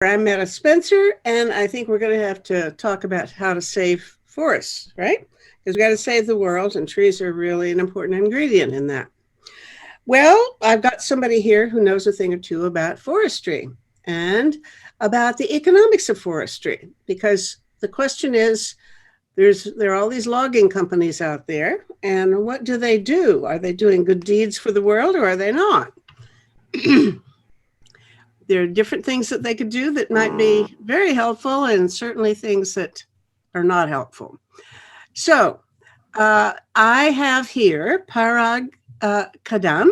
I'm Metta Spencer, and I think we're going to have to talk about how to save forests, right? Because we got to save the world, and trees are really an important ingredient in that. Well, I've got somebody here who knows a thing or two about forestry and about the economics of forestry, because the question is there are all these logging companies out there, and what do they do? Are they doing good deeds for the world, or are they not? There are different things that they could do that might be very helpful, and certainly things that are not helpful. So I have here Parag Kadam,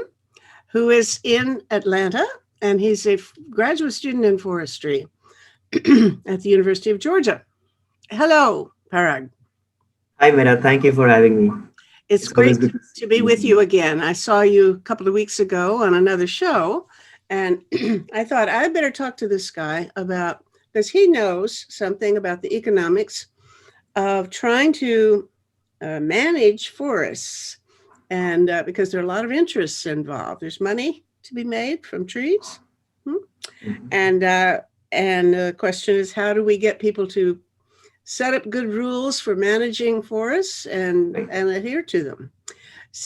who is in Atlanta, and he's a graduate student in forestry at the University of Georgia. Hello, Parag. Hi, Mira. Thank you for having me. It's It's always great good to see to be you. with you again. I saw you a couple of weeks ago on another show, and I thought I better talk to this guy about, because he knows something about the economics of trying to manage forests. And because there are a lot of interests involved, there's money to be made from trees. Hmm? Mhm. And, uh, and the question is, how do we get people to set up good rules for managing forests Right. and adhere to them?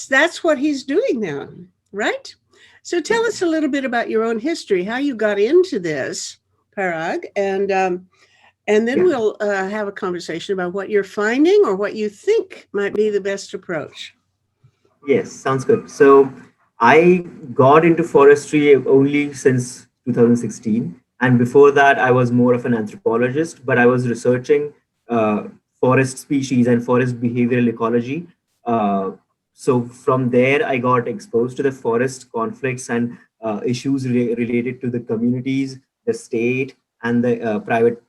That's what he's doing now, right? So tell us a little bit about your own history, how you got into this, Parag, and then Yeah. we'll have a conversation about what you're finding or what you think might be the best approach. Yes, sounds good. So I got into forestry only since 2016. And before that, I was more of an anthropologist, but I was researching uh, forest species and forest behavioral ecology. Uh, so from there, I got exposed to the forest conflicts and issues related to the communities, the state, and the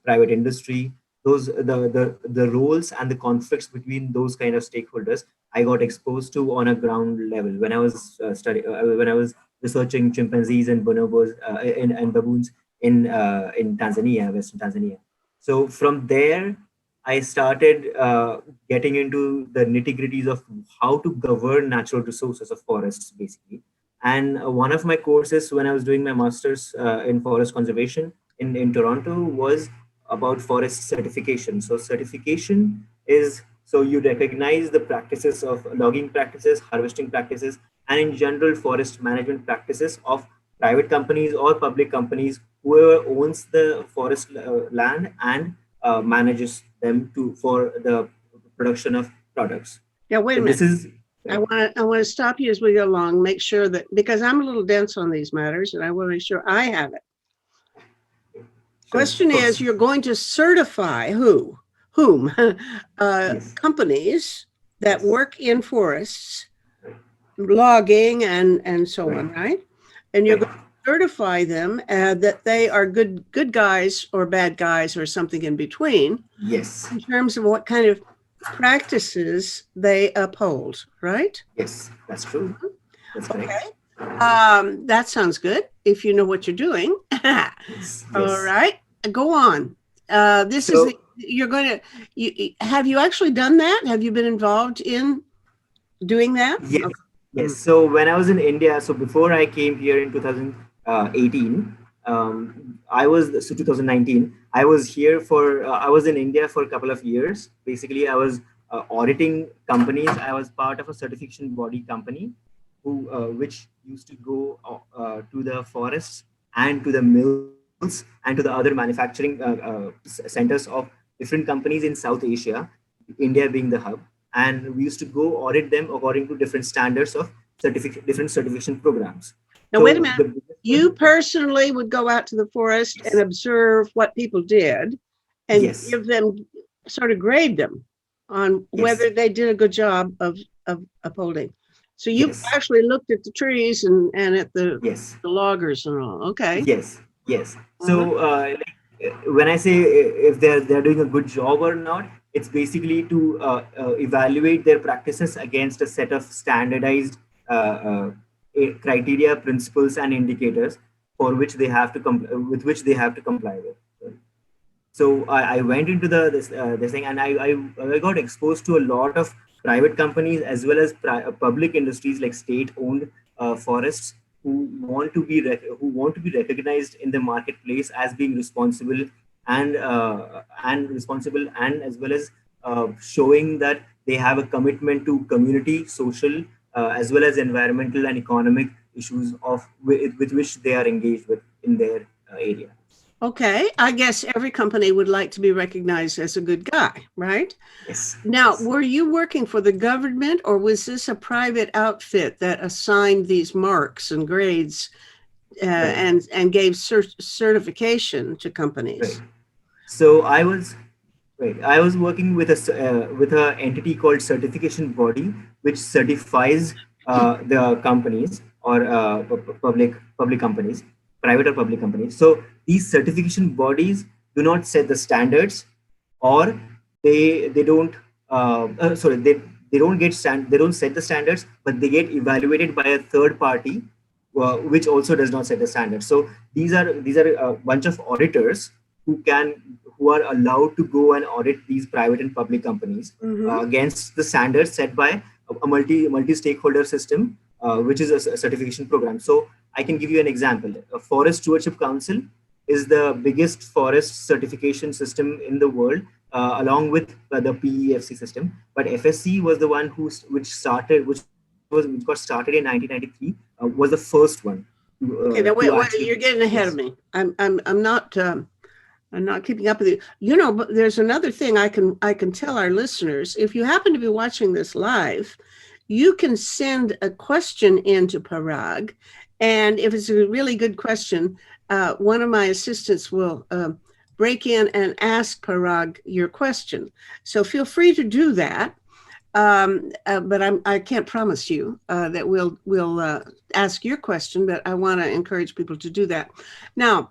private industry. Those the roles and the conflicts between those kind of stakeholders I got exposed to on a ground level when I was when I was researching chimpanzees and bonobos and baboons in Tanzania, Western Tanzania. So from there, I started getting into the nitty gritties of how to govern natural resources of forests, basically. And one of my courses when I was doing my master's in forest conservation in Toronto was about forest certification. So certification is so you recognize the practices of logging practices, harvesting practices, and in general forest management practices of private companies or public companies, whoever owns the forest land and manages them to for the production of products. Now, wait a So minute. this is I right. want I want to stop you as we go along, make sure that, because I'm a little dense on these matters, and I want to make sure I have it. Sure, of Question is, course. you're going to certify whom, Yes, companies that yes, work in forests, right, logging, and so right, on, right? And you're right. going to certify them that they are good guys or bad guys or something in between Yes, in terms of what kind of practices they uphold, right? yes, that's true. Mhm. That's correct. Okay. That sounds good if you know what you're doing. Yes, All yes. right, go on. This is So you're going to have you actually done that? Have you been involved in doing that? yes, Okay. yes. Mm. So when I was in India, so before I came here in 2018, I was so 2019. I was here for I was in India for a couple of years. Basically, I was auditing companies. I was part of a certification body company, who which used to go to the forests and to the mills and to the other manufacturing centers of different companies in South Asia, India being the hub, and we used to go audit them according to different standards of different certification programs. Now, wait a So minute. the biggest You one, personally would go out to the forest and yes, observe what people did and yes, give them, sort of grade them on yes, whether they did a good job of upholding. So you yes, actually looked at the trees and at yes, the loggers and all. Okay. yes, yes. Uh-huh. So when I say if they're doing a good job or not, it's basically to evaluate their practices against a set of standardized criteria, principles, and indicators for which they have to with which they have to comply with. Right? So I went into this thing, and I got exposed to a lot of private companies as well as public industries like state owned forests, who want to be recognized in the marketplace as being responsible and responsible, and as well as showing that they have a commitment to community, social, as well as environmental and economic issues with which they are engaged with in their area. Okay, I guess every company would like to be recognized as a good guy, right? Yes, Now, yes. were you working for the government or was this a private outfit that assigned these marks and grades Right, and gave certification to right. companies? So I was working with with a entity called certification body, which certifies the companies or public companies, private or public companies. So these certification bodies do not set the standards, or they don't sorry they don't they don't set the standards, but they get evaluated by a third party, which also does not set the standards. So these are a bunch of auditors who are allowed to go and audit these private and public companies Mm-hmm. against the standards set by a multi stakeholder system, which is a certification program. So I can give you an example. A Forest Stewardship Council is the biggest forest certification system in the world, along with the PEFC system. But FSC was the one which got started in 1993, was the first one Okay, now to wait, actually. you're getting ahead Yes. of me. I'm not keeping up with you. You know, but there's another thing I can tell our listeners. If you happen to be watching this live, you can send a question into Parag, and if it's a really good question, one of my assistants will break in and ask Parag your question. So feel free to do that. But I can't promise you that we'll ask your question. But I want to encourage people to do that. Now,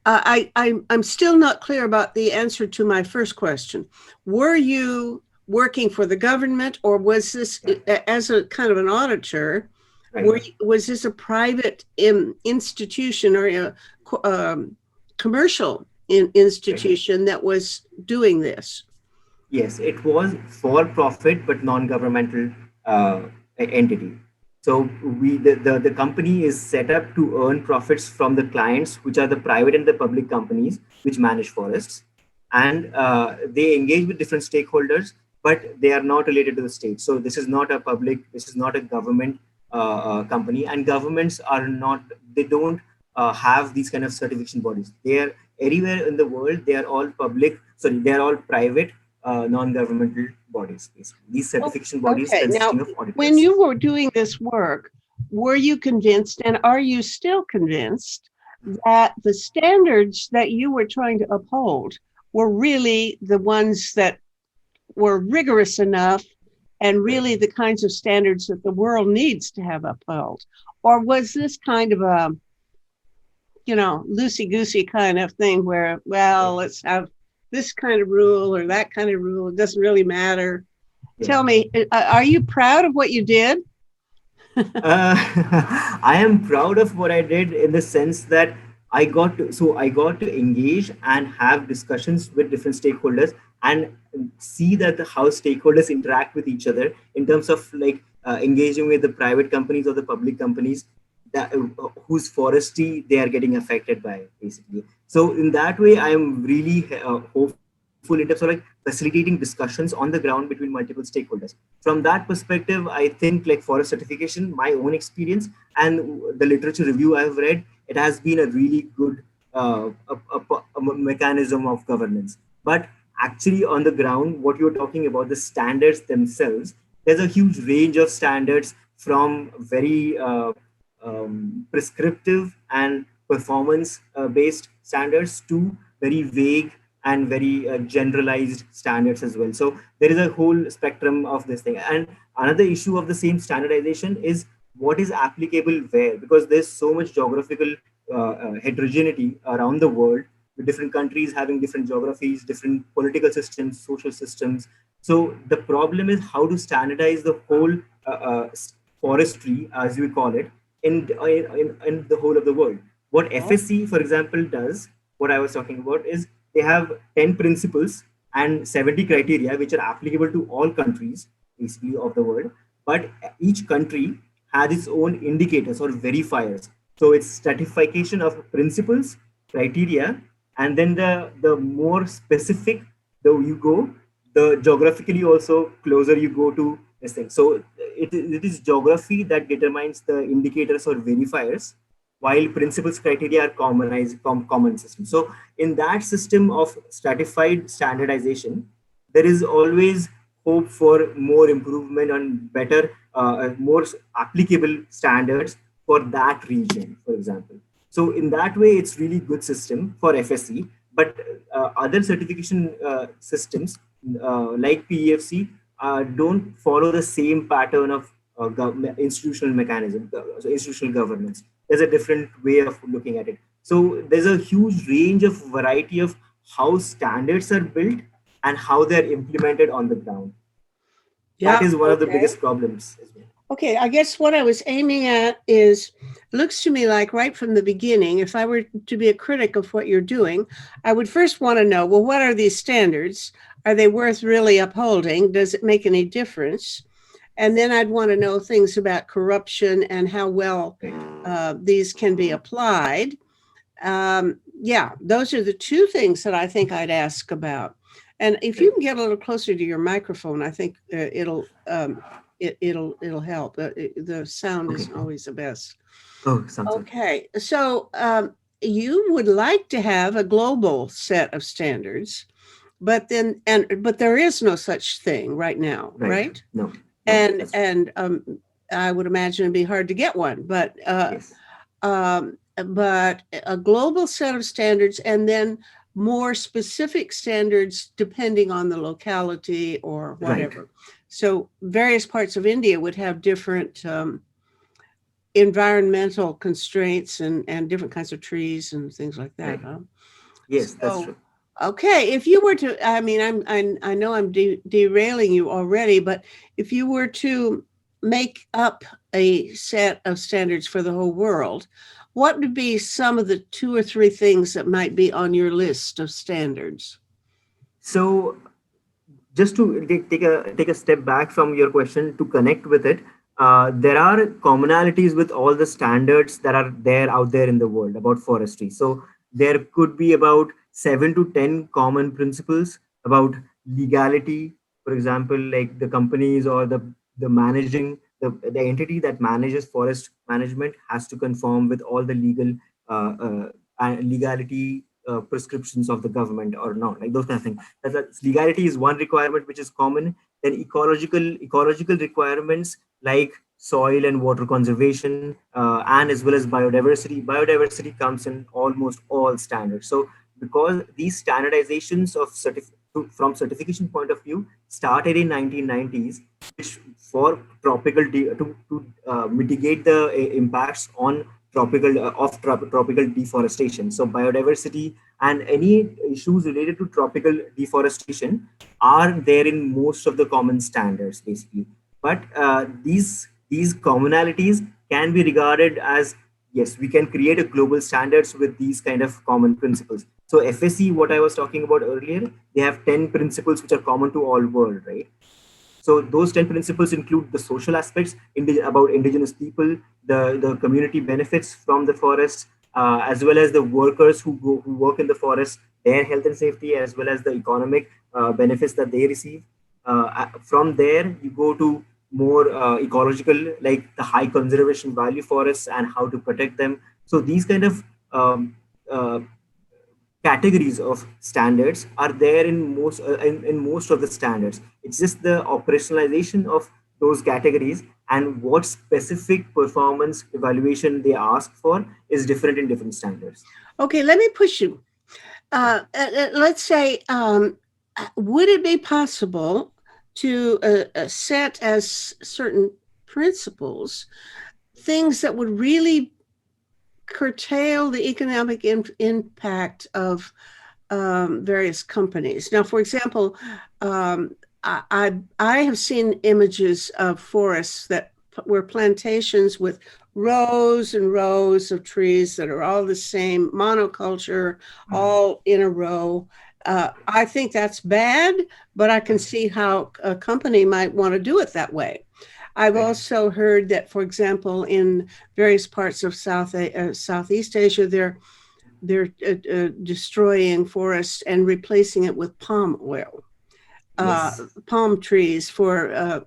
I'm still not clear about the answer to my first question. Were you working for the government, or was this Right. as a kind of an auditor? Right. Was this a private institution or a commercial Right. institution that was doing this? Yes, it was for profit but non-governmental entity. So the company is set up to earn profits from the clients, which are the private and the public companies which manage forests, and they engage with different stakeholders, but they are not related to the state. So this is not a government company, and governments are not. They don't have these kind of certification bodies. They are everywhere in the world. They are all public. Sorry, they are all private non-governmental bodies, basically. These Oh, certification bodies okay. Now, consisting of when auditors. you were doing this work, were you convinced, and are you still convinced, that the standards that you were trying to uphold were really the ones that were rigorous enough and Right. really the kinds of standards that the world needs to have upheld? Or was this kind of a, loosey goosey kind of thing where, well, Right. let's have this kind of rule or that kind of rule? It doesn't really matter. Yeah. Tell me, are you proud of what you did? Uh, I am proud of what I did in the sense that I got to engage and have discussions with different stakeholders and see that how stakeholders interact with each other in terms of like engaging with the private companies or the public companies that whose forestry they are getting affected by, basically. So in that way, I am really hopeful in terms of like facilitating discussions on the ground between multiple stakeholders. From that perspective, I think like forest certification, my own experience and the literature review I've read, it has been a really good mechanism of governance. But actually on the ground, what you're talking about, the standards themselves, there's a huge range of standards, from very prescriptive and performance based standards to very vague and very generalized standards as well. So there is a whole spectrum of this thing. And another issue of the same standardization is what is applicable where, because there's so much geographical heterogeneity around the world, with different countries having different geographies, different political systems, social systems. So the problem is how to standardize the whole forestry, as we call it, in the whole of the world. What Oh, FSC, for example, does, what I was talking about, is they have 10 principles and 70 criteria which are applicable to all countries, basically, of the world. But each country has its own indicators or verifiers. So it's stratification of principles, criteria, and then the more specific the you go, the geographically also closer you go to this thing. So it is geography that determines the indicators or verifiers, while principles criteria are common system. So in that system of stratified standardization, there is always hope for more improvement and better, more applicable standards for that region, for example. So in that way, it's really good system for FSC. But other certification systems like PEFC don't follow the same pattern of institutional mechanism, so institutional governance. There's a different way of looking at it. So there's a huge range of variety of how standards are built and how they're implemented on the ground. That Yeah. is one of the Okay. biggest problems as well. Okay, I guess what I was aiming at is, looks to me like right from the beginning, if I were to be a critic of what you're doing, I would first want to know, well, what are these standards? Are they worth really upholding? Does it make any difference? And then I'd want to know things about corruption and how well Right. these can be applied. Yeah, those are the two things that I think I'd ask about. And if you Right. can get a little closer to your microphone, I think it'll help. The sound Okay. isn't always the best. Oh, sounds good. Okay, so you would like to have a global set of standards, but there is no such thing right now, Right. right? No, no, And that's true. and I would imagine it'd be hard to get one, Yes. but a global set of standards, and then more specific standards depending on the locality or Right. whatever. So various parts of India would have different environmental constraints and different kinds of trees and things like that, Right. huh? Yes, that's So, true. okay, if you were to, I mean, I know I'm derailing you already, but if you were to make up a set of standards for the whole world, what would be some of the two or three things that might be on your list of standards? So just to take a step back from your question to connect with it, there are commonalities with all the standards that are there out there in the world about forestry. So there could be about 7 to 10 common principles about legality. For example, like the companies or the managing the entity that manages forest management has to conform with all the legality prescriptions of the government or not, like those kind of things. Legality is one requirement which is common. Then ecological requirements like soil and water conservation, and as well as biodiversity comes in almost all standards. So because these standardizations of from certification point of view started in 1990s, which for to mitigate the impacts on tropical deforestation. So biodiversity and any issues related to tropical deforestation are there in most of the common standards, basically. But these commonalities can be regarded as, yes, we can create a global standards with these kind of common principles. So FSC, what I was talking about earlier, they have 10 principles which are common to all world, right? So those 10 principles include the social aspects about indigenous people, the community benefits from the forest, as well as the workers who work in the forest, their health and safety, as well as the economic benefits that they receive. From there, you go to more ecological, like the high conservation value forests and how to protect them. So these kind of uh, categories of standards are there in most of the standards. It's just the operationalization of those categories and what specific performance evaluation they ask for is different in different standards. Okay, let me push you. Let's say, would it be possible to set as certain principles things that would really curtail the economic impact of various companies? Now, for example, I have seen images of forests that were plantations with rows and rows of trees that are all the same monoculture, all in a row. I think that's bad, but I can see how a company might want to do it that way. I've Right. also heard that, for example, in various parts of Southeast Asia, they're destroying forests and replacing it with palm oil, uh, Yes. palm trees for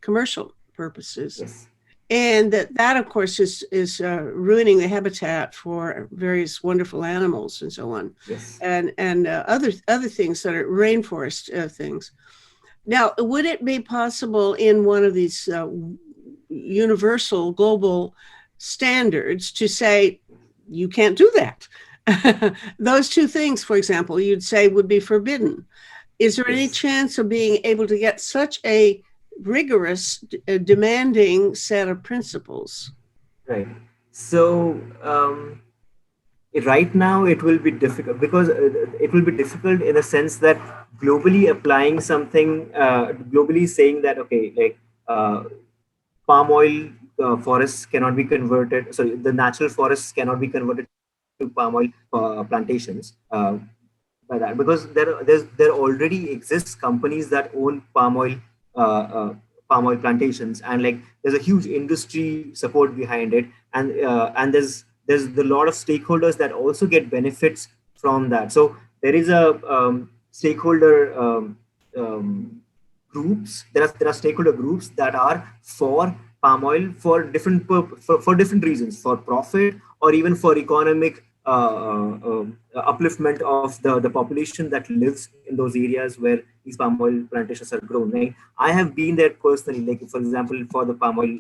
commercial purposes, Yes. and that of course is ruining the habitat for various wonderful animals and so on, Yes. and other things that are rainforest things. Now, would it be possible in one of these universal global standards to say you can't do that? Those two things, for example, you'd say would be forbidden. Is there any Yes. chance of being able to get such a rigorous, demanding set of principles? Right. So right now it will be difficult because it will be difficult in the sense that globally applying something, globally saying that okay, like palm oil forests cannot be converted. So the natural forests cannot be converted to palm oil plantations. By that because there already exists companies that own uh, uh, palm oil plantations, and like there's a huge industry support behind it, and there's a lot of stakeholders that also get benefits from that. So there is a stakeholder groups. There are stakeholder groups that are for palm oil for for different reasons, for profit or even for economic upliftment of the population that lives in those areas where these palm oil plantations are grown. Right? I have been there personally, like for example, for the palm oil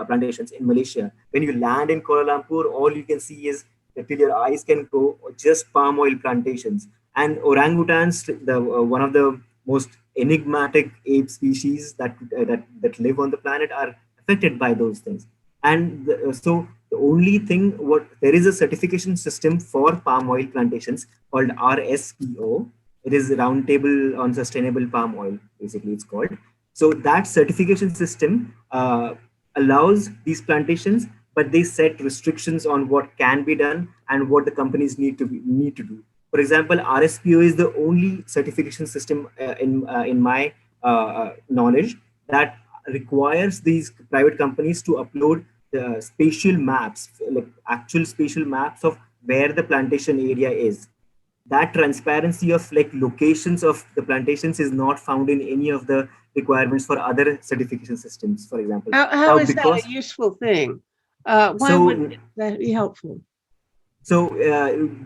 plantations in Malaysia. When you land in Kuala Lumpur, all you can see is till your eyes can go just palm oil plantations. And orangutans, the one of the most enigmatic ape species that live on the planet, are affected by those things. And so the only thing, what there is a certification system for palm oil plantations called RSPO. It is Roundtable on Sustainable Palm Oil, basically it's called. So that certification system allows these plantations, but they set restrictions on what can be done and what the companies need to do. For example, RSPO is the only certification system in my knowledge that requires these private companies to upload the spatial maps, like actual spatial maps of where the plantation area is. That transparency of like locations of the plantations is not found in any of the requirements for other certification systems, for example. How Now, is that because a useful thing? Why would so that be helpful? So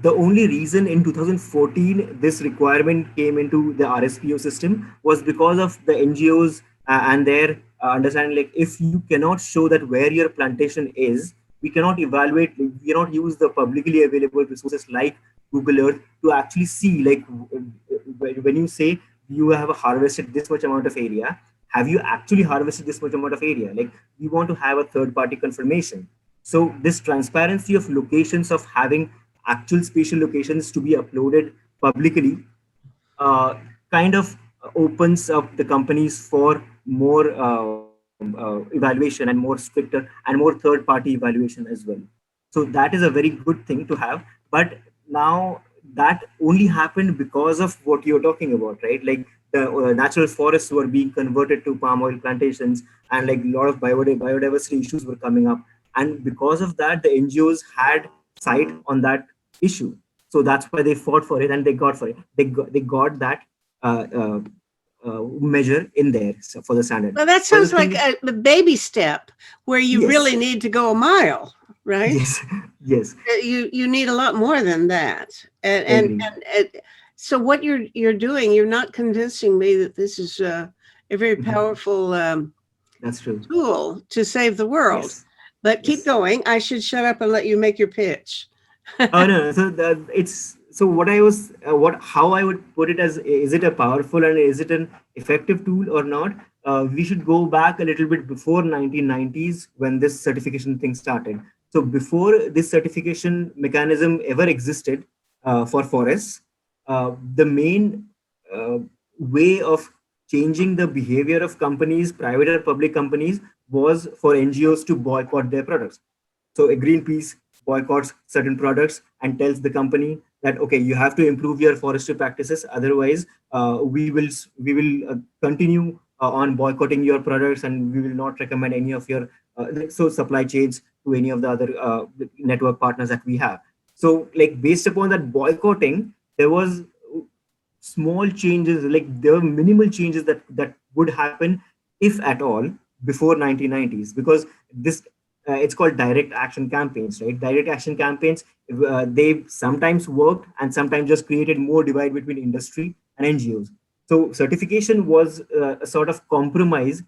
the only reason in 2014 this requirement came into the RSPO system was because of the NGOs and their understanding. Like, if you cannot show that where your plantation is, we cannot evaluate. We cannot use the publicly available resources like Google Earth to actually see. Like, when you say you have harvested this much amount of area, have you actually harvested this much amount of area? Like, we want to have a third party confirmation. So this transparency of locations, of having actual spatial locations to be uploaded publicly, uh, kind of opens up the companies for more evaluation and more stricter and more third party evaluation as well. So that is a very good thing to have. But now that only happened because of what you're talking about, right? Like the natural forests were being converted to palm oil plantations, and like a lot of biodiversity issues were coming up. And because of that, the NGOs had sight on that issue. So that's why they fought for it, and they got for it. They got that uh, uh, measure in there for the standard. Well, that But the sounds thing like is, a baby step where you yes, really need to go a mile, right? yes, yes, You need a lot more than that, and I agree. so what you're doing, you're not convincing me that this is a very Mhm. powerful That's true. tool to save the world. Yes, But keep yes. going. I should shut up and let you make your pitch. Oh no, no. So it's so what I was what how I would put it as, is it a powerful and is it an effective tool or not? We should go back a little bit before 1990s when this certification thing started. So before this certification mechanism ever existed for forests, the main uh, way of changing the behavior of companies, private or public companies, was for NGOs to boycott their products. So a Greenpeace boycotts certain products and tells the company that okay, you have to improve your forestry practices, otherwise we will continue on boycotting your products, and we will not recommend any of your supply chains to any of the other network partners that we have. So like based upon that boycotting, there was small changes, like there were minimal changes that would happen, if at all, before 1990s, because this it's called direct action campaigns, right? Direct action campaigns, they sometimes worked and sometimes just created more divide between industry and NGOs. So certification was a sort of compromise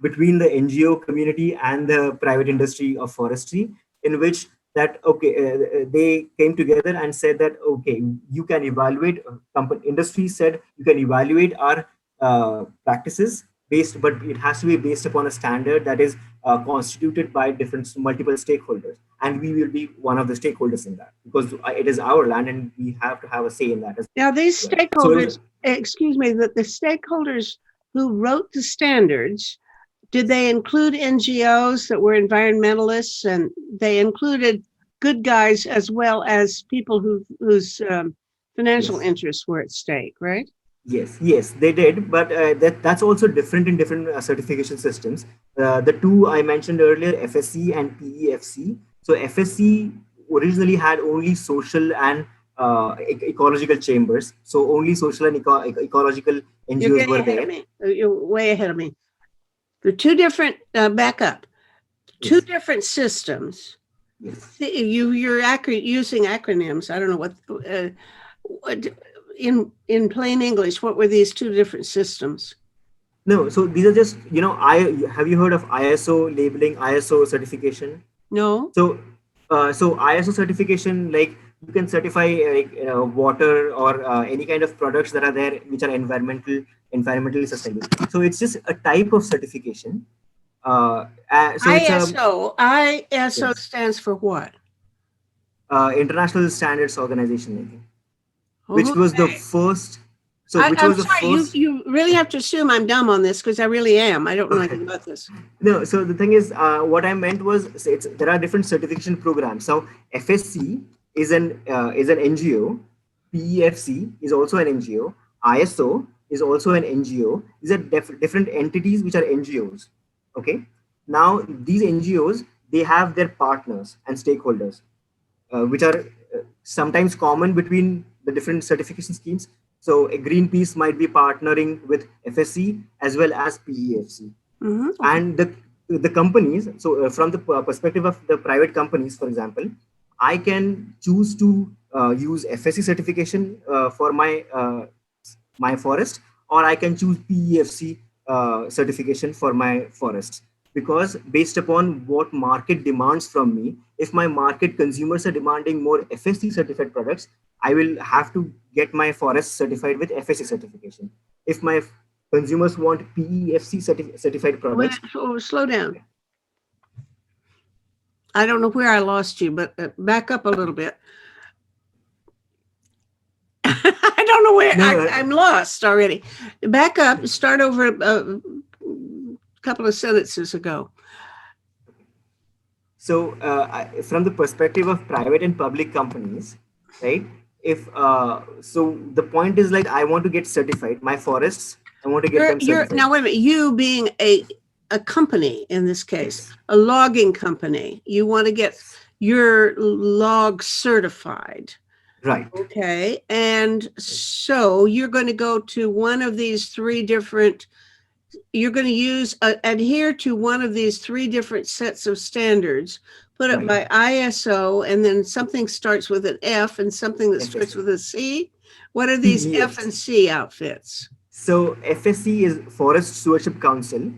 between the NGO community and the private industry of forestry, in which that okay, they came together and said that okay, you can evaluate. Company industry said you can evaluate our practices based, but it has to be based upon a standard that is constituted by different multiple stakeholders, and we will be one of the stakeholders in that, because it is our land and we have to have a say in that as Now, these well. So stakeholders, excuse me, that the stakeholders who wrote the standards, did they include NGOs that were environmentalists, and they included good guys as well as people whose financial yes. interests were at stake, right? Yes, they did, but that's also different in different certification systems. The two I mentioned earlier, FSC and PEFC. So FSC originally had only social and ecological chambers. So only social and ecological You're NGOs getting were ahead of there. me. You're way ahead of me. They're two different, back up, two Yes, different systems. yes. You're using acronyms. I don't know what in plain English. What were these two different systems? No, so these are just, I have you heard of ISO labeling, ISO certification? No. So ISO certification, like you can certify like water or any kind of products that are there which are environmentally sustainable. So it's just a type of certification. So it's a ISO yes, stands for what? International Standards Organization, I think, which Oh, was the first. So which I'm was the sorry. You first? you really have to assume I'm dumb on this because I really am. I don't know anything about this. No, so the thing is, what I meant was, there are different certification programs. So FSC is an NGO, PEFC is also an NGO, ISO is also an NGO. These are different entities which are NGOs. Okay, now these NGOs, they have their partners and stakeholders, which are sometimes common between the different certification schemes. So a Greenpeace might be partnering with FSC as well as PEFC, Okay. and the companies. So from the perspective of the private companies, for example, I can choose to use FSC certification for my forest, or I can choose PEFC certification for my forests, because based upon what market demands from me, if my market consumers are demanding more FSC certified products, I will have to get my forest certified with FSC certification. If my consumers want PEFC certified Wait, products. slow down. I don't know where I lost you, but back up a little bit. I don't know where No, I'm lost already. Back up. Start over a couple of sentences ago. so from the perspective of private and public companies, right? If so, the point is like I want to get certified. My forests, I want to get them You're certified. now wait a minute. You being a company in this case, Yes, a logging company, you want to get yes, your log certified. right, Okay. And right, so you're going to go to one of these three different, you're going to adhere to one of these three different sets of standards, put it right. by ISO, and then something starts with an F and something that starts FSC, with a C. What are these F and PEFC. C outfits? So FSC is Forest Stewardship Council.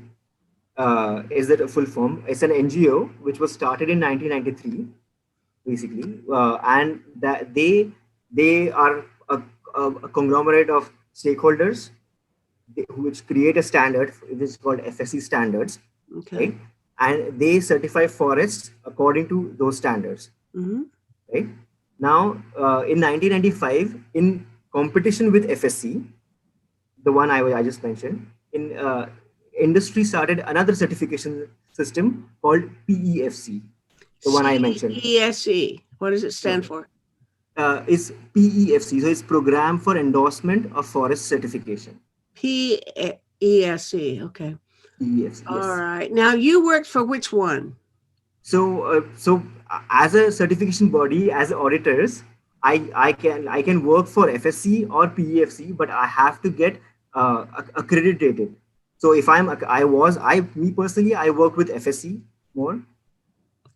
Is that a full form? It's an NGO which was started in 1993, basically, and that they are a conglomerate of stakeholders, which create a standard which is called FSC standards, Okay. right? And they certify forests according to those standards, Mm-hmm. right? Now, in 1995, in competition with FSC, the one I just mentioned, in industry started another certification system called PEFC, the one I mentioned. CESE. What does it No, stand for? is PEFC, so it's Program for Endorsement of Forest Certification. PEFC. ESE. Okay. PEFC, All yes. right. Now you worked for which one? So as a certification body, as auditors, I can work for FSC or PEFC, but I have to get accredited. So if I me personally, I work with FSC more.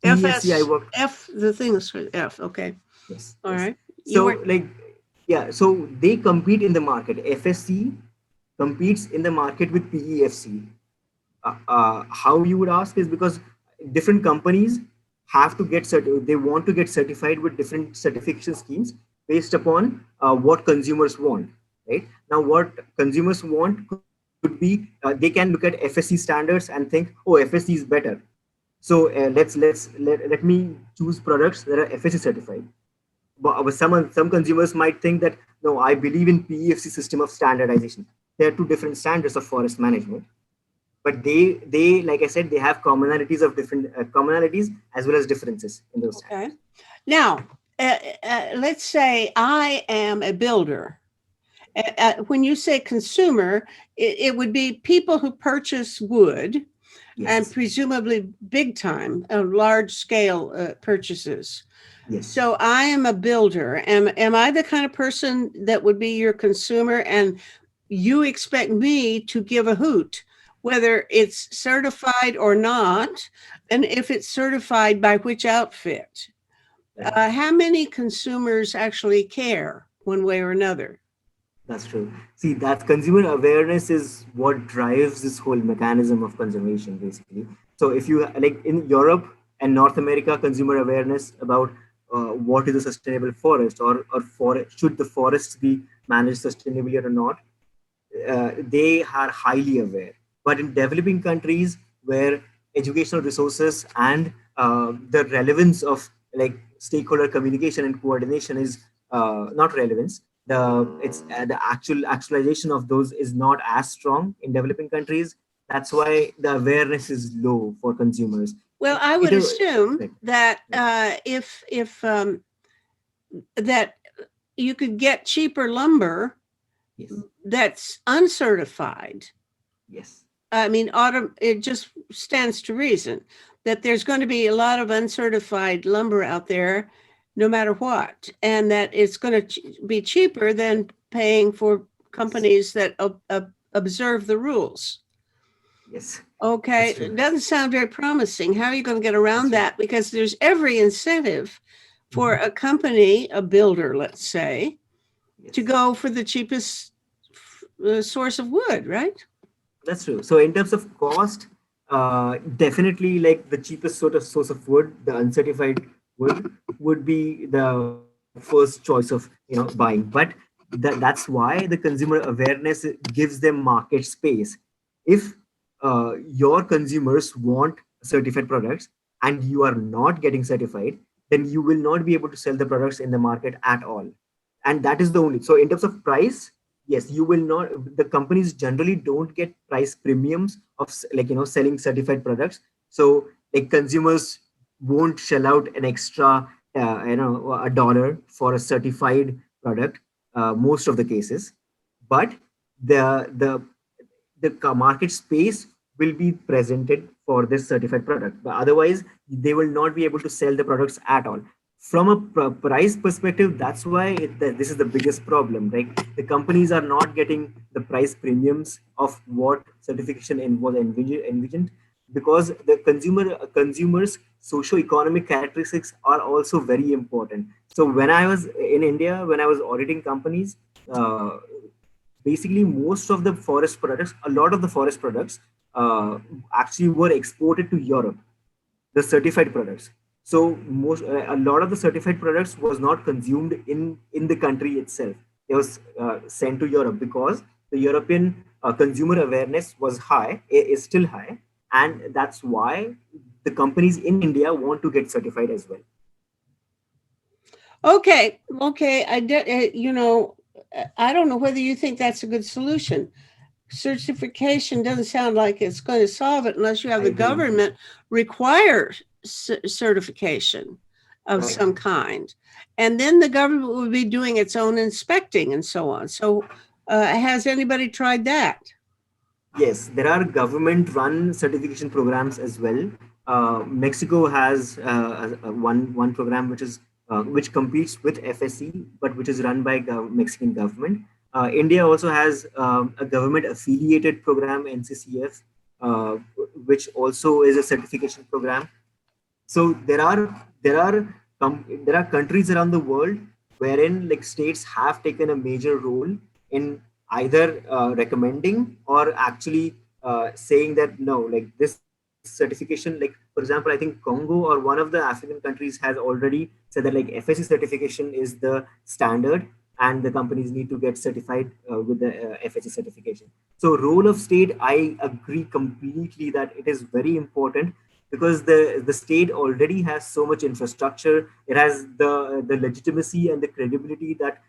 PEFC, I FS work. F. The thing is for F. Okay. Yes, All yes. right. You So work. like, yeah, so they compete in the market. FSC competes in the market with PEFC. How you would ask is because different companies have to they want to get certified with different certification schemes based upon what consumers want, right? Now what consumers want could be they can look at FSC standards and think, oh, FSC is better, so let me choose products that are FSC certified. But some consumers might think that, no, I believe in PEFC system of standardization. There are two different standards of forest management, but they like I said, they have commonalities of different commonalities as well as differences in those Okay. standards. Now, let's say I am a builder. When you say consumer, it would be people who purchase wood and Yes, presumably big time, large scale purchases. yes, So I am a builder. Am I the kind of person that would be your consumer and you expect me to give a hoot whether it's certified or not, and if it's certified by which outfit? right. How many consumers actually care one way or another? That's true. See, that consumer awareness is what drives this whole mechanism of conservation, basically. So, if you like in Europe and North America, consumer awareness about what is a sustainable forest, or should the forests be managed sustainably or not, they are highly aware. But in developing countries where educational resources and the relevance of like stakeholder communication and coordination is not relevance, the actualization of those is not as strong in developing countries. That's why the awareness is low for consumers. Well, I It would assume right, that right, if that you could get cheaper lumber yes, that's uncertified. yes, I mean, it just stands to reason that there's going to be a lot of uncertified lumber out there, no matter what, and that it's going to be cheaper than paying for yes, companies that observe the rules. yes. Okay, That's true. it doesn't sound very promising. How are you going to get That's around true. that? Because there's every incentive for Mhm. a company, a builder, let's say, to Yes. go for the cheapest source of wood, right? That's true. So in terms of cost, definitely like the cheapest sort of source of wood, the uncertified wood, would be the first choice of buying. But that's why the consumer awareness gives them market space. If your consumers want certified products and you are not getting certified, then you will not be able to sell the products in the market at all. And that is the only. So in terms of price, yes, you will not, the companies generally don't get price premiums of selling certified products. So like consumers won't shell out an extra $1 for a certified product, most of the cases. But the the market space will be presented for this certified product, but otherwise they will not be able to sell the products at all. From a price perspective, that's why this is the biggest problem, right? The companies are not getting the price premiums of what certification was envisioned, because the consumers socio-economic characteristics are also very important. So when I was in India, when I was auditing companies, uh, basically most of the forest products, a lot of the forest products actually were exported to Europe, the certified products. So a lot of the certified products was not consumed in the country itself. It was sent to Europe because the European consumer awareness was high, is still high, and that's why the companies in India want to get certified as well. Okay, okay. I don't know whether you think that's a good solution. Certification doesn't sound like it's going to solve it unless you have I the agree. government require certification of Right. some kind, and then the government would be doing its own inspecting and so on. So, has anybody tried that? Yes, there are government-run certification programs as well. Mexico has one program which competes with FSC, but which is run by Mexican government. India also has a government-affiliated program, NCCF, uh, which also is a certification program. So there are countries around the world wherein like states have taken a major role in either recommending or actually saying that no, like this certification, like for example, I think Congo or one of the African countries has already said that like FSC certification is the standard and the companies need to get certified with the FSC certification. So role of state, I agree completely that it is very important because the state already has so much infrastructure. It has the legitimacy and the credibility that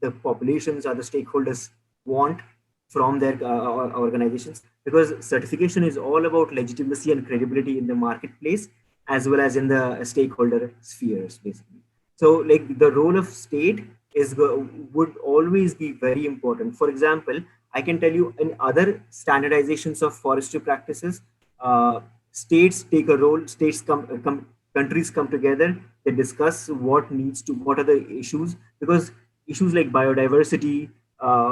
the populations or the stakeholders want from their organizations, because certification is all about legitimacy and credibility in the marketplace as well as in the stakeholder spheres basically. So like the role of state would always be very important. For example, I can tell you in other standardizations of forestry practices, uh, states take a role. Countries come together, they discuss what are the issues, because issues like biodiversity,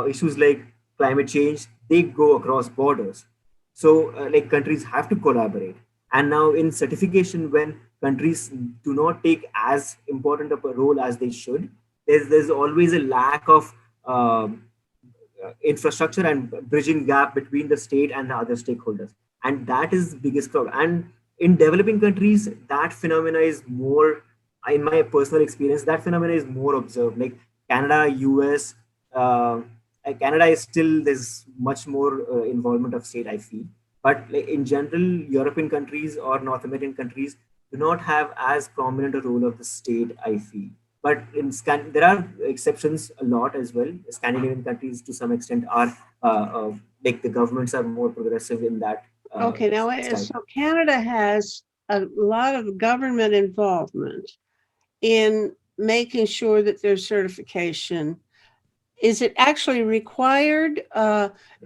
issues like climate change, they go across borders. So like countries have to collaborate. And now in certification, when countries do not take as important of a role as they should, there's always a lack of infrastructure and bridging gap between the state and the other stakeholders, and that is biggest problem. And in developing countries, that phenomena is more, in my personal experience, that phenomena is more observed, like Canada, US. uh, Canada is still, there's much more involvement of state, I feel. But like in general, European countries or North American countries do not have as prominent a role of the state, I feel. But there are exceptions a lot as well. Scandinavian countries, to some extent, are like the governments are more progressive in that Okay, now style. so Canada has a lot of government involvement in making sure that there's certification. Is it actually required?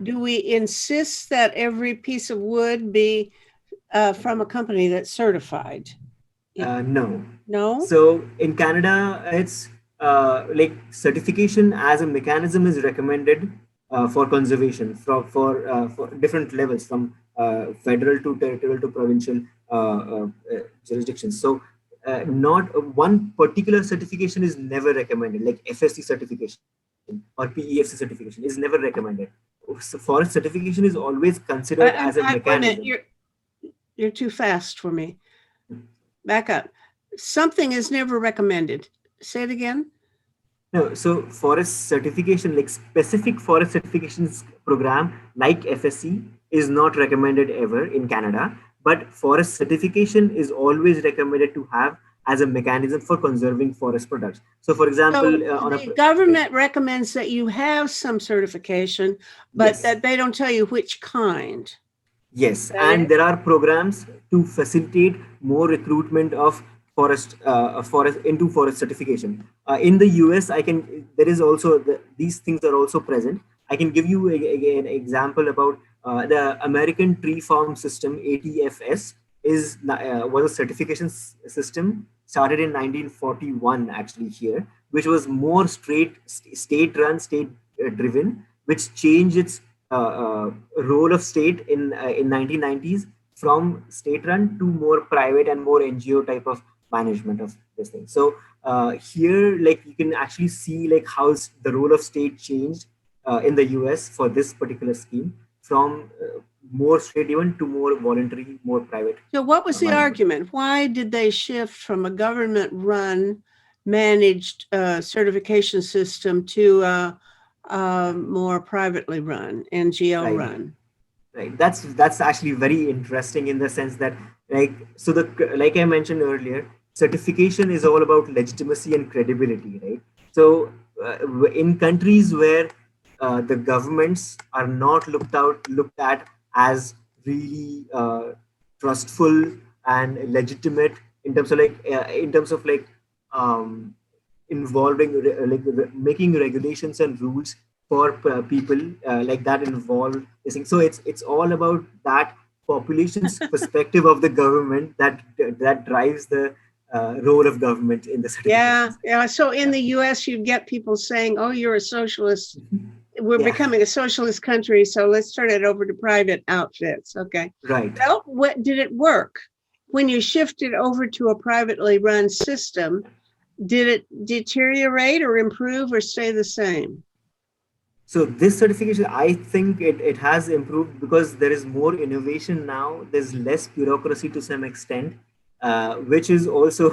Do we insist that every piece of wood be from a company that's certified? No. No? So in Canada, it's like certification as a mechanism is recommended for conservation for different levels, from federal to territorial to provincial jurisdictions. So not one particular certification is never recommended, like FSC certification or PEFC certification is never recommended. So forest certification is always considered as a Wait a mechanism. minute, you're too fast for me. Back up. Something is never recommended. Say it again. No, so forest certification, like specific forest certifications program like FSC, is not recommended ever in Canada, but forest certification is always recommended to have as a mechanism for conserving forest products. So, for So example, the right, government recommends that you have some certification, but yes, that they don't tell you which kind. Is yes, that and it? there are programs to facilitate more recruitment of forest into forest certification. In the US, I can there is also these things are also present. I can give you an example about the American Tree Farm System (ATFS) was a certification system started in 1941 actually here, which was more state run, state driven, which changed its role of state in 1990s from state run to more private and more NGO type of management of this thing. So here, like you can actually see like how the role of state changed in the US for this particular scheme, from more state driven to more voluntary, more private So, what was the management. argument? Why did they shift from a government run, managed certification system to a more privately run, NGO Right. run? Right, that's actually very interesting in the sense that, like, so the like I mentioned earlier, certification is all about legitimacy and credibility, right? So in countries where the governments are not looked at as really trustful and legitimate in terms of um, involving making regulations and rules for people like that involved this thing. So it's all about that population's perspective of the government that drives the role of government in the certification Yeah, system. yeah. So in Yeah. the US, you get people saying, "Oh, you're a socialist. We're Yeah. becoming a socialist country, so let's turn it over to private outfits." Okay. Right. Well, what did it work? When you shifted over to a privately run system, did it deteriorate or improve or stay the same? So this certification, I think it has improved because there is more innovation now. There's less bureaucracy to some extent, which is also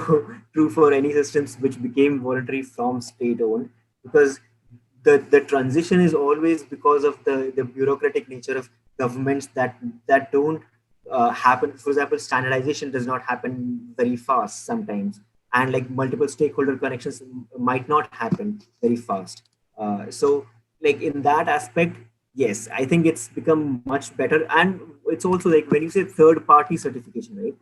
true for any systems which became voluntary from state owned. Because the transition is always because of the bureaucratic nature of governments that don't happen. For example, standardization does not happen very fast sometimes, and like multiple stakeholder connections might not happen very fast. So like in that aspect, yes, I think it's become much better. And it's also like when you say third party certification, right?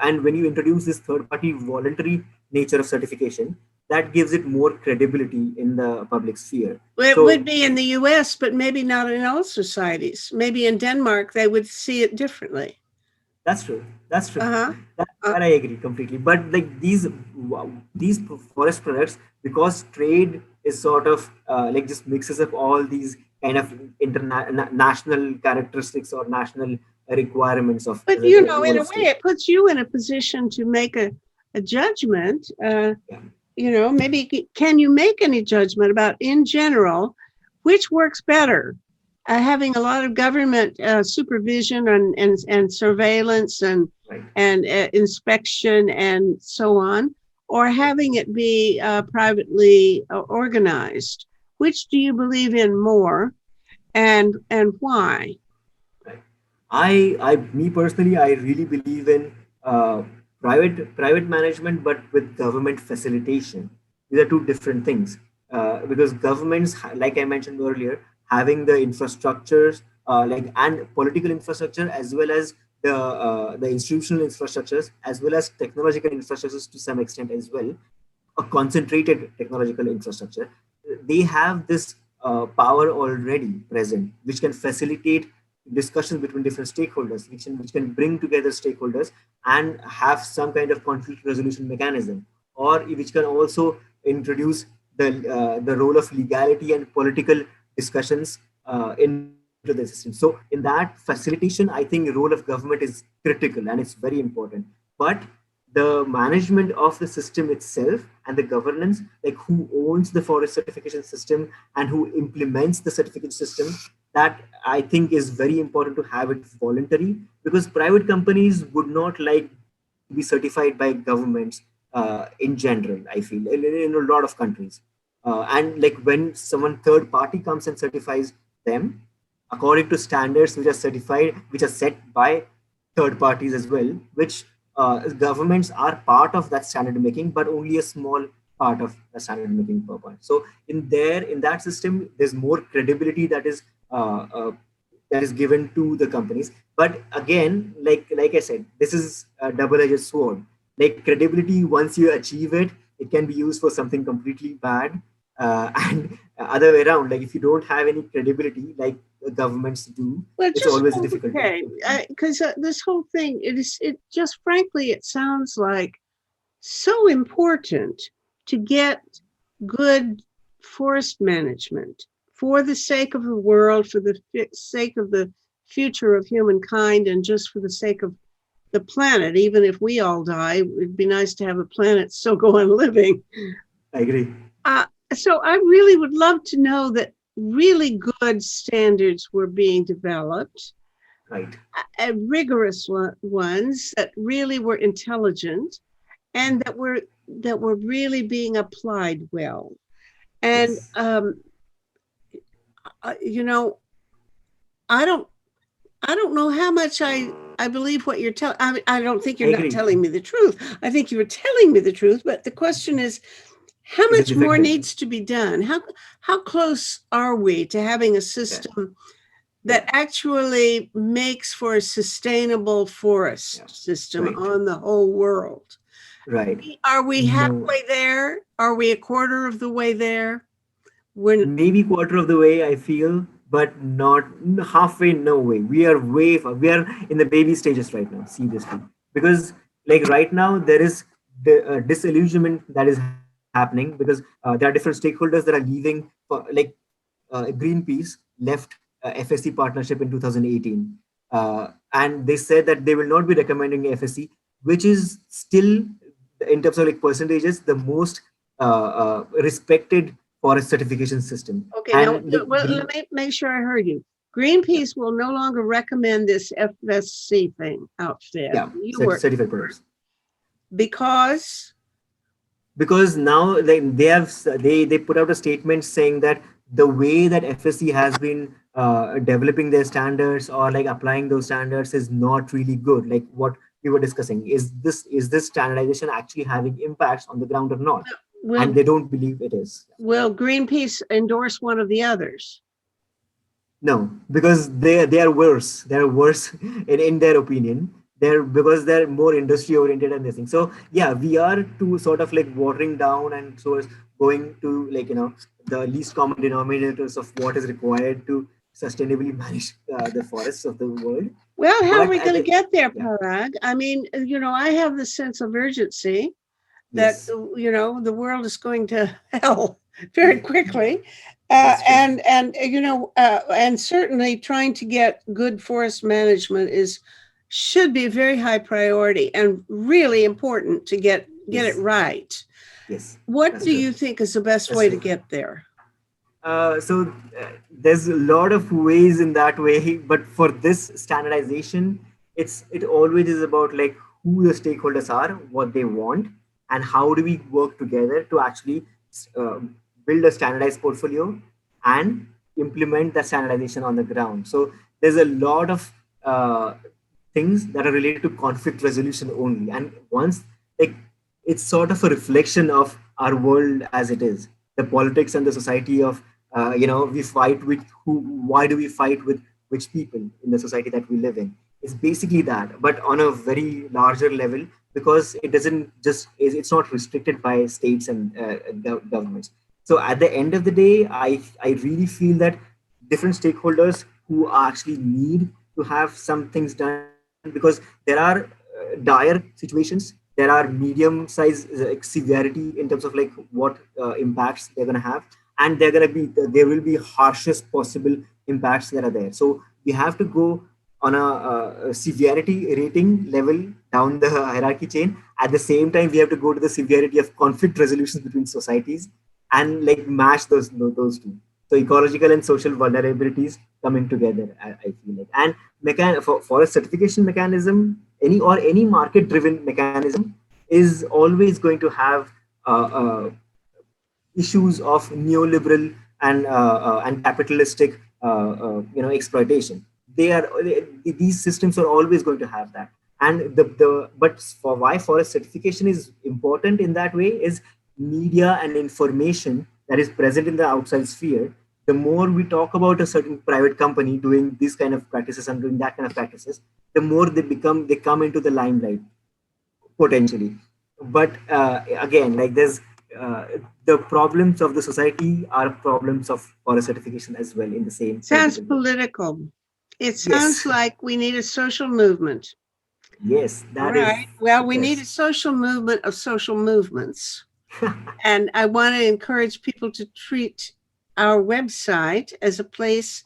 And when you introduce this third party voluntary nature of certification, that gives it more credibility in the public sphere. Well, it would So be in the US, but maybe not in all societies. Maybe in Denmark, they would see it differently. that's true. That's true. Uh huh. That, Uh, that I agree completely. But like these forest products, because trade is sort of like just mixes up all these kind of international characteristics or national requirements of but, the in role a of way, state. it puts you in a position to make a judgment. Yeah. Maybe can you make any judgment about, in general, which works better? Having a lot of government supervision and surveillance Right. and inspection and so on, or having it be privately organized. Which do you believe in more, and why? Right. Me personally, I really believe in private management, but with government facilitation. These are two different things. Because governments, like I mentioned earlier, having the infrastructures, like and political infrastructure, as well as the institutional infrastructures, as well as technological infrastructures to some extent as well, a concentrated technological infrastructure, they have this power already present, which can facilitate discussions between different stakeholders, which can bring together stakeholders and have some kind of conflict resolution mechanism, or which can also introduce the role of legality and political discussions into the system. So in that facilitation, I think the role of government is critical and it's very important. But the management of the system itself and the governance, like who owns the forest certification system and who implements the certificate system, that I think is very important to have it voluntary, because private companies would not like to be certified by governments in general, I feel, in a lot of countries. And like when someone third party comes and certifies them according to standards which are certified, which are set by third parties as well, which governments are part of that standard making, but only a small part of the standard making per point. So in that system, there's more credibility that is given to the companies. But again, like I said, this is a double-edged sword. Like credibility, once you achieve it, it can be used for something completely bad. And other way around, like if you don't have any credibility, like governments do, Well, it's just always difficult to okay, implement. because this whole thing, it just frankly, it sounds like so important to get good forest management for the sake of the world, for the sake of the future of humankind, and just for the sake of the planet. Even if we all die, it'd be nice to have a planet still go on living. I agree. Uh, so I really would love to know that really good standards were being developed, Right. rigorous ones that really were intelligent and that were really being applied well. And Yes. uh, you know, I don't I don't know how much I believe what you're telling. I don't think I you're not agree. telling me the truth. I think you were telling me the truth, but the question is, how Is it much more effective? needs to be done? How close are we to having a Yeah. system Yeah. that actually makes for a sustainable Yeah. forest system Right. on the whole world? Right. Are we No. halfway there? Are we a quarter of the way there? We're maybe quarter of the way, I feel, but not halfway. No way. We are way far. We are in the baby stages right now, seriously. Because like right now there is the disillusionment that is happening, because there are different stakeholders that are leaving. For like Greenpeace left FSC partnership in 2018, and they said that they will not be recommending FSC, which is still, in terms of like percentages, the most respected forest certification system. okay. Now, And like well, let me make sure I heard you. yeah, Greenpeace will no longer recommend this FSC thing outfit yeah, you work certified products, because because now they put out a statement saying that the way that FSC has been developing their standards or like applying those standards is not really good. Like what we were discussing, is this standardization actually having impacts on the ground or not? will And they don't believe it is. will Greenpeace endorse one of the others? No, because they are worse. They're worse in their opinion. They're because they're more industry oriented and this thing. So yeah, we are to sort of like watering down and so is going to like the least common denominators of what is required to sustainably manage the forests of the world. Well, how are But we at going to the get there, yeah, Parag? I mean, I have this sense of urgency that yes, the world is going to hell very yeah, quickly, that's true. and certainly trying to get good forest management is should be a very high priority and really important to get it Yes, right. yes, What that's do true. you think is the best That's way to true. get there? There's a lot of ways in that way, but for this standardization, it always is about like who the stakeholders are, what they want, and how do we work together to actually uh, build a standardized portfolio and implement that standardization on the ground. So there's a lot of things that are related to conflict resolution only, and once like it's sort of a reflection of our world as it is, the politics and the society of we fight with who, why do we fight with which people in the society that we live in. It's basically that, but on a very larger level, because it doesn't just it's not restricted by states and governments. So at the end of the day, I really feel that different stakeholders who actually need to have some things done, because there are dire situations, there are medium size severity in terms of like what impacts they're going to have, and there will be harshest possible impacts that are there. So we have to go on a severity rating level down the hierarchy chain. At the same time, we have to go to the severity of conflict resolutions between societies and like match those two. So ecological and social vulnerabilities coming together, I feel like. And for a certification mechanism, any market driven mechanism is always going to have issues of neoliberal and capitalistic exploitation. These systems are always going to have that. And the but for why forest certification is important in that way is media and information that is present in the outside sphere. The more we talk about a certain private company doing these kind of practices and doing that kind of practices, the more they come into the limelight potentially. But again, like there's uh, the problems of the society are problems of forest certification as well in the same Sounds political way. political. It sounds Yes, like we need a social movement. yes, All that is right. Well, it we need does. a social movement of social movements. And I want to encourage people to treat our website as a place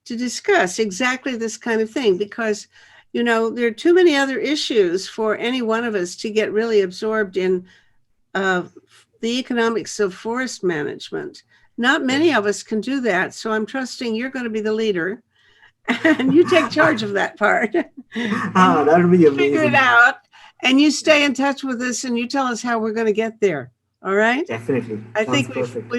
to discuss exactly this kind of thing because, there are too many other issues for any one of us to get really absorbed in uh, the economics of forest management. Not Yeah. many of us can do that. So I'm trusting you're going to be the leader and you take charge of that part and Ah, that would be you figure it amazing. out and you Yeah, stay in touch with us and you tell us how we're going to get there. All right. definitely. I Sounds think perfect.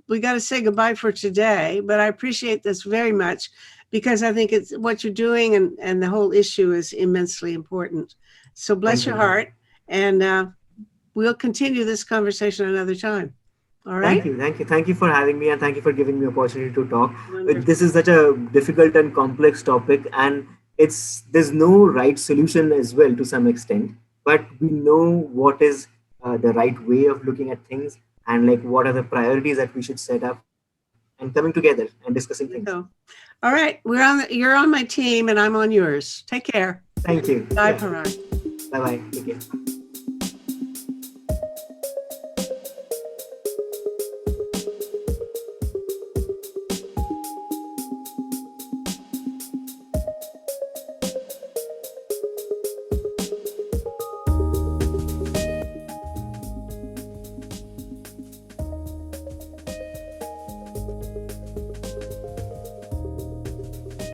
we got to say goodbye for today, but I appreciate this very much because I think it's what you're doing and the whole issue is immensely important. So bless Thank your you. heart, and we'll continue this conversation another time. All Thank right. you, thank you, thank you for having me, and thank you for giving me opportunity to talk. This Wonderful. is such a difficult and complex topic, and there's no right solution as well to some extent. But we know what is the right way of looking at things, and like what are the priorities that we should set up. and coming together and discussing There you things. go. All right, you're on my team and I'm on yours. Take care. Thank you. Bye, Yeah. Parag. Bye bye. Take care.